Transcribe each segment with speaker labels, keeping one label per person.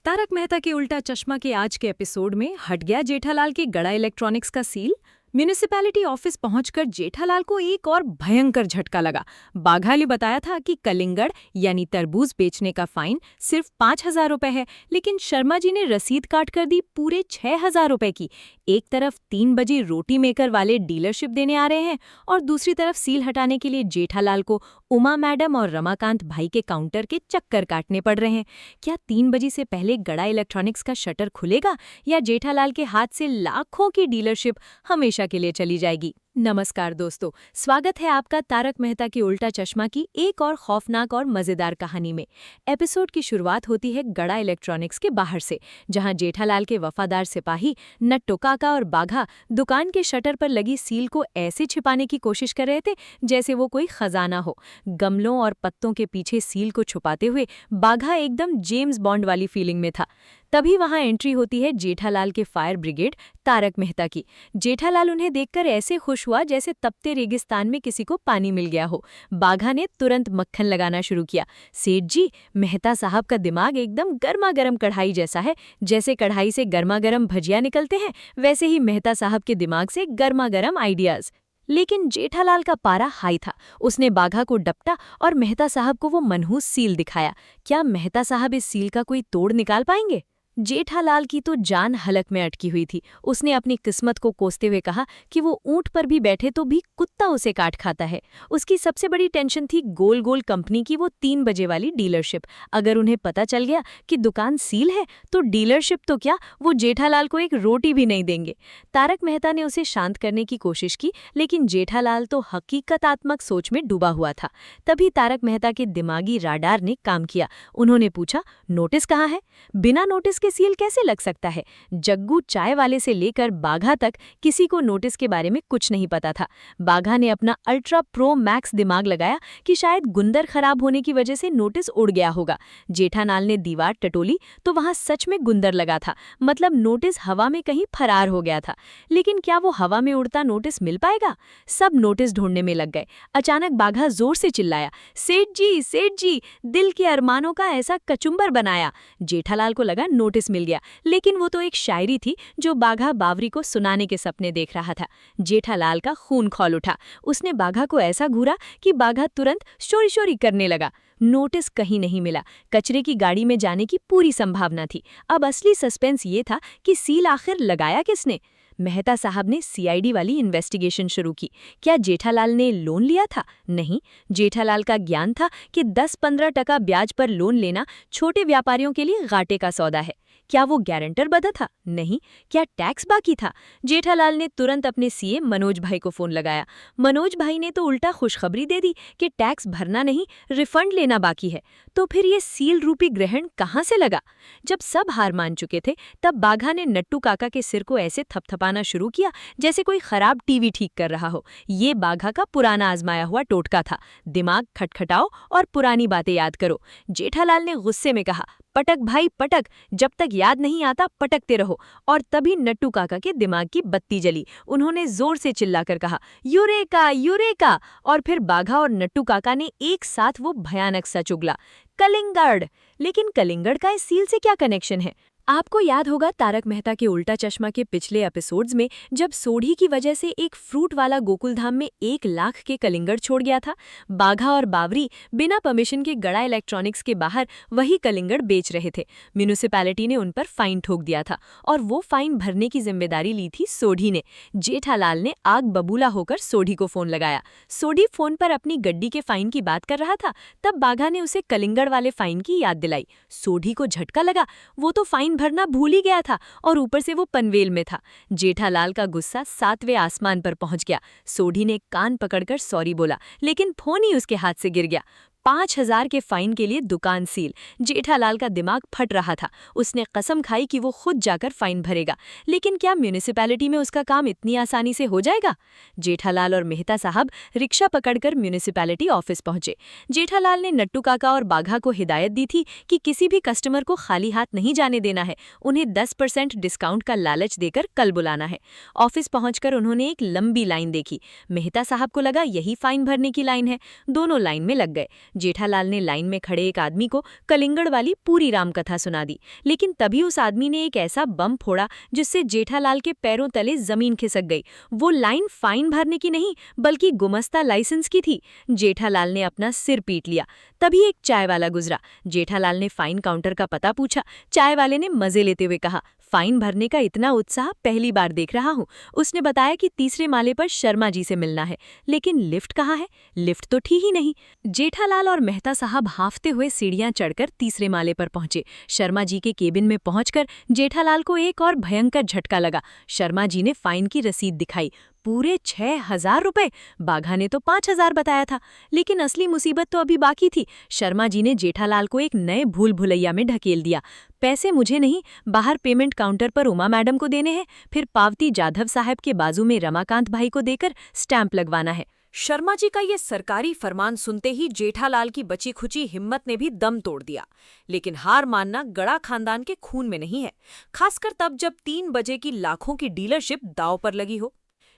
Speaker 1: तारक मेहता के उल्टा चश्मा के आज के एपिसोड में हट गया जेठालाल के गड़ा इलेक्ट्रॉनिक्स का सील। म्यूनिसिपैलिटी ऑफिस पहुंचकर जेठालाल को एक और भयंकर झटका लगा। बाघा ने बताया था कि कलिंगड़ यानी तरबूज बेचने का फाइन सिर्फ 5,000 रुपए है, लेकिन शर्मा जी ने रसीद काट कर दी पूरे 6,000 रुपए की। एक तरफ 3 बजे रोटी मेकर वाले डीलरशिप देने आ रहे हैं और दूसरी तरफ सील हटाने के लिए जेठालाल को उमा मैडम और रमाकांत भाई के काउंटर के चक्कर काटने पड़ रहे हैं। क्या 3 बजे से पहले गड़ा इलेक्ट्रॉनिक्स का शटर खुलेगा या जेठालाल के हाथ से लाखों की डीलरशिप हमेशा के लिए चली जाएगी? नमस्कार दोस्तों, स्वागत है आपका तारक मेहता के उल्टा चश्मा की एक और खौफनाक और मजेदार कहानी में। एपिसोड की शुरुआत होती है गड़ा इलेक्ट्रॉनिक्स के बाहर से, जहां जेठालाल के वफादार सिपाही नट्टू काका और बाघा दुकान के शटर पर लगी सील को ऐसे छिपाने की कोशिश कर रहे थे जैसे वो कोई खजाना हो। गमलों और पत्तों के पीछे सील को छुपाते हुए बाघा एकदम जेम्स बॉन्ड वाली फीलिंग में था। तभी वहां एंट्री होती है जेठालाल के फायर ब्रिगेड तारक मेहता की। जेठालाल उन्हें देखकर ऐसे खुश हुआ जैसे तपते रेगिस्तान में किसी को पानी मिल गया हो। बाघा ने तुरंत मक्खन लगाना शुरू किया। सेठ जी, मेहता साहब का दिमाग एकदम गर्मा गर्म कढ़ाई जैसा है। जैसे कढ़ाई से गर्मा गर्म भजिया निकलते हैं, वैसे ही मेहता साहब के दिमाग से गर्मा गर्म आइडियाज। लेकिन जेठालाल का पारा हाई था। उसने बाघा को डपटा और मेहता साहब को वो मनहूस सील दिखाया। क्या मेहता साहब इस सील का कोई तोड़ निकाल पाएंगे? जेठालाल की तो जान हलक में अटकी हुई थी। उसने अपनी किस्मत को कोसते हुए कहा कि वो ऊंट पर भी बैठे तो भी कुत्ता उसे काट खाता है। उसकी सबसे बड़ी टेंशन थी गोल गोल कंपनी की वो 3 बजे वाली डीलरशिप। अगर उन्हें पता चल गया कि दुकान सील है तो डीलरशिप तो क्या, वो जेठालाल को एक रोटी भी नहीं देंगे। तारक मेहता ने उसे शांत करने की कोशिश की, लेकिन जेठालाल तो हकीकतात्मक सोच में डूबा हुआ था। तभी तारक मेहता के दिमागी राडार ने काम किया। उन्होंने पूछा, नोटिस कहाँ है? बिना नोटिस के सील कैसे लग सकता है? जग्गू चाय वाले से लेकर बाघा तक किसी को नोटिस के बारे में कुछ नहीं पता था। बाघा ने अपना अल्ट्रा प्रो मैक्स दिमाग लगाया कि शायद गुंदर खराब होने की वजह से नोटिस उड़ गया होगा। जेठालाल ने दीवार टटोली तो वहां सच में गुंदर लगा था, मतलब नोटिस हवा में कहीं फरार हो गया था। लेकिन क्या वो हवा में उड़ता नोटिस मिल पाएगा? सब नोटिस ढूंढने में लग गए। अचानक बाघा जोर से चिल्लाया, सेठ जी, दिल के अरमानों का ऐसा कचुम्बर बनाया। जेठालाल को लगा नोटिस मिल गया, लेकिन वो तो एक शायरी थी जो बाघा बावरी को सुनाने के सपने देख रहा था। जेठालाल का खून खौल उठा। उसने बाघा को ऐसा घूरा कि बाघा तुरंत शोरी करने लगा। नोटिस कहीं नहीं मिला। कचरे की गाड़ी में जाने की पूरी संभावना थी। अब असली सस्पेंस ये था कि सील आखिर लगाया किसने? मेहता साहब ने सीआईडी वाली इन्वेस्टिगेशन शुरू की। क्या जेठालाल ने लोन लिया था? नहीं। जेठालाल का ज्ञान था कि 10-15% ब्याज पर लोन लेना छोटे व्यापारियों के लिए घाटे का सौदा है। क्या वो गारंटर बंधा था? नहीं। क्या टैक्स बाकी था? जेठालाल ने तुरंत अपने सीए मनोज भाई को फोन लगाया। मनोज भाई ने तो उल्टा खुशखबरी दे दी कि टैक्स भरना नहीं, रिफंड लेना बाकी है। तो फिर ये सील रूपी ग्रहण कहाँ से लगा? जब सब हार मान चुके थे, तब बाघा ने नट्टू काका के सिर को ऐसे थपथपाना शुरू किया जैसे कोई खराब टीवी ठीक कर रहा हो। ये बाघा का पुराना आजमाया हुआ टोटका था। दिमाग खटखटाओ और पुरानी बातें याद करो। जेठालाल ने गुस्से में कहा, पटक भाई पटक, जब तक याद नहीं आता पटकते रहो। और तभी नट्टू काका के दिमाग की बत्ती जली। उन्होंने जोर से चिल्लाकर कहा, यूरेका यूरेका। और फिर बाघा और नट्टू काका ने एक साथ वो भयानक सच उगला, कलिंगड़। लेकिन कलिंगड़ का इस सील से क्या कनेक्शन है? आपको याद होगा तारक मेहता के उल्टा चश्मा के पिछले एपिसोड्स में जब सोढ़ी की वजह से एक फ्रूट वाला गोकुलधाम में 1 लाख के कलिंगड़ छोड़ गया था। बाघा और बावरी बिना परमिशन के गड़ा इलेक्ट्रॉनिक्स के बाहर वही कलिंगड़ बेच रहे थे। म्यूनिसिपैलिटी ने उन पर फाइन ठोक दिया था और वो फाइन भरने की जिम्मेदारी ली थी सोढ़ी ने। जेठालाल ने आग बबूला होकर सोढ़ी को फोन लगाया। सोढ़ी फोन पर अपनी गड्डी के फाइन की बात कर रहा था। तब बाघा ने उसे कलिंगड़ वाले फाइन की याद दिलाई। सोढ़ी को झटका लगा, वो तो फाइन भरना भूल ही गया था और ऊपर से वो पनवेल में था। जेठालाल का गुस्सा 7वें आसमान पर पहुंच गया। सोढ़ी ने कान पकड़कर सॉरी बोला, लेकिन फोन ही उसके हाथ से गिर गया। 5,000 के फाइन के लिए दुकान सील। जेठालाल का दिमाग फट रहा था। उसने कसम खाई कि वो खुद जाकर फाइन भरेगा। लेकिन क्या म्यूनिसिपैलिटी में उसका काम इतनी आसानी से हो जाएगा? जेठालाल और मेहता साहब रिक्शा पकड़कर म्यूनिसिपैलिटी ऑफिस पहुंचे। जेठालाल ने नट्टू काका और बाघा को हिदायत दी थी कि किसी भी कस्टमर को खाली हाथ नहीं जाने देना है। उन्हें 10% डिस्काउंट का लालच देकर कल बुलाना है। ऑफिस पहुंचकर उन्होंने एक लंबी लाइन देखी। मेहता साहब को लगा यही फाइन भरने की लाइन है। दोनों लाइन में लग गए। जेठालाल ने लाइन में खड़े एक आदमी को कलिंगड़ वाली पूरी रामकथा सुना दी, लेकिन तभी उस आदमी ने एक ऐसा बम फोड़ा जिससे जेठालाल के पैरों तले जमीन खिसक गई। वो लाइन फाइन भरने की नहीं बल्कि गुमस्ता लाइसेंस की थी। जेठालाल ने अपना सिर पीट लिया। तभी एक चाय वाला गुजरा। जेठालाल ने फाइन काउंटर का पता पूछा। चाय वाले ने मजे लेते हुए कहा, फाइन भरने का इतना उत्साह पहली बार देख रहा हूँ। उसने बताया कि तीसरे माले पर शर्मा जी से मिलना है, लेकिन लिफ्ट कहाँ है? लिफ्ट तो थी ही नहीं। जेठालाल और मेहता साहब हांफते हुए सीढ़ियां चढ़कर तीसरे माले पर पहुंचे। शर्मा जी के केबिन में पहुंचकर जेठालाल को एक और भयंकर झटका लगा। शर्मा जी ने फाइन की रसीद दिखाई, पूरे 6,000 रुपए। बाघा ने तो 5,000 बताया था, लेकिन असली मुसीबत तो अभी बाकी थी। शर्मा जी ने जेठालाल को एक नए भूल भुलैया में ढकेल दिया। पैसे मुझे नहीं, बाहर पेमेंट काउंटर पर उमा मैडम को देने हैं, फिर पावती जाधव साहब के बाजू में रमाकांत भाई को देकर स्टैंप लगवाना है।
Speaker 2: शर्मा जी का ये सरकारी फरमान सुनते ही जेठालाल की बची खुची हिम्मत ने भी दम तोड़ दिया। लेकिन हार मानना गड़ा खानदान के खून में नहीं है, खासकर तब जब 3 बजे की लाखों की डीलरशिप दांव पर लगी हो।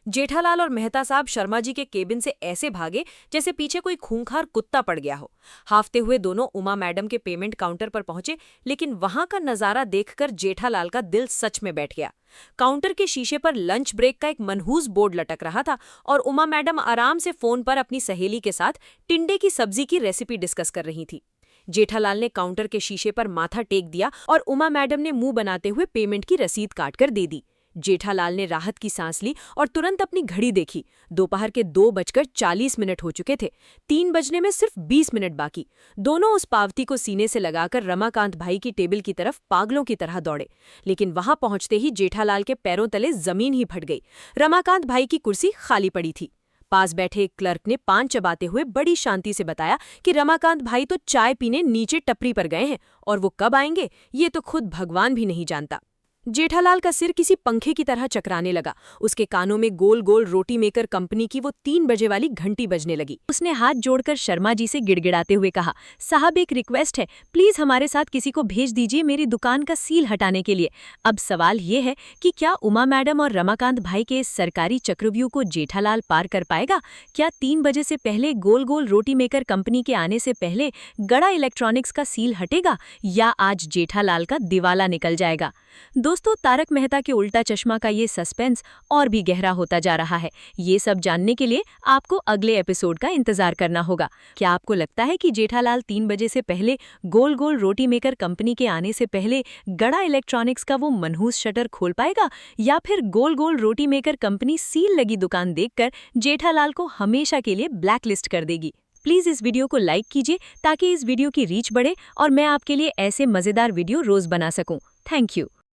Speaker 2: जेठालाल और मेहता साहब शर्मा जी के केबिन से ऐसे भागे जैसे पीछे कोई खूंखार कुत्ता पड़ गया हो। हाफते हुए दोनों उमा मैडम के पेमेंट काउंटर पर पहुंचे, लेकिन वहां का नजारा देखकर जेठालाल का दिल सच में बैठ गया। काउंटर के शीशे पर लंच ब्रेक का एक मनहूस बोर्ड लटक रहा था और उमा मैडम आराम से फोन पर अपनी सहेली के साथ टिंडे की सब्जी की रेसिपी डिस्कस कर रही थी। जेठालाल ने काउंटर के शीशे पर माथा टेक दिया और उमा मैडम ने मुंह बनाते हुए पेमेंट की रसीद काटकर दे दी। जेठालाल ने राहत की सांस ली और तुरंत अपनी घड़ी देखी। दोपहर के 2:40 हो चुके थे। 3 बजने में सिर्फ 20 मिनट बाकी। दोनों उस पावती को सीने से लगाकर रमाकांत भाई की टेबल की तरफ पागलों की तरह दौड़े, लेकिन वहां पहुंचते ही जेठालाल के पैरों तले जमीन ही फट गई। रमाकांत भाई की कुर्सी खाली पड़ी थी। पास बैठे एक क्लर्क ने पान चबाते हुए बड़ी शांति से बताया कि रमाकांत भाई तो चाय पीने नीचे टपरी पर गए हैं और वो कब आएंगे ये तो खुद भगवान भी नहीं जानता। जेठालाल का सिर किसी पंखे की तरह चकराने लगा। उसके कानों में गोल गोल रोटी मेकर कंपनी की वो 3 बजे वाली घंटी बजने लगी। उसने हाथ जोड़कर शर्मा जी से गिड़गिड़ाते हुए कहा, साहब एक रिक्वेस्ट है, प्लीज हमारे साथ किसी को भेज दीजिए मेरी दुकान का सील हटाने के लिए। अब सवाल ये है कि क्या उमा मैडम और रमाकांत भाई के इस सरकारी चक्रव्यूह को जेठालाल पार कर पाएगा? क्या 3 बजे से पहले गोल गोल रोटी मेकर कंपनी के आने से पहले गड़ा इलेक्ट्रॉनिक्स का सील हटेगा या आज जेठालाल का दिवाला निकल जाएगा? दोस्तों, तारक मेहता के उल्टा चश्मा का ये सस्पेंस और भी गहरा होता जा रहा है। ये सब जानने के लिए आपको अगले एपिसोड का इंतजार करना होगा। क्या आपको लगता है कि जेठालाल 3 बजे से पहले गोल गोल रोटी मेकर कंपनी के आने से पहले गड़ा इलेक्ट्रॉनिक्स का वो मनहूस शटर खोल पाएगा, या फिर गोल गोल रोटी मेकर कंपनी सील लगी दुकान देखकर जेठालाल को हमेशा के लिए ब्लैकलिस्ट कर देगी? प्लीज इस वीडियो को लाइक कीजिए ताकि इस वीडियो की रीच बढ़े और मैं आपके लिए ऐसे मजेदार वीडियो रोज बना सकूं। Thank you.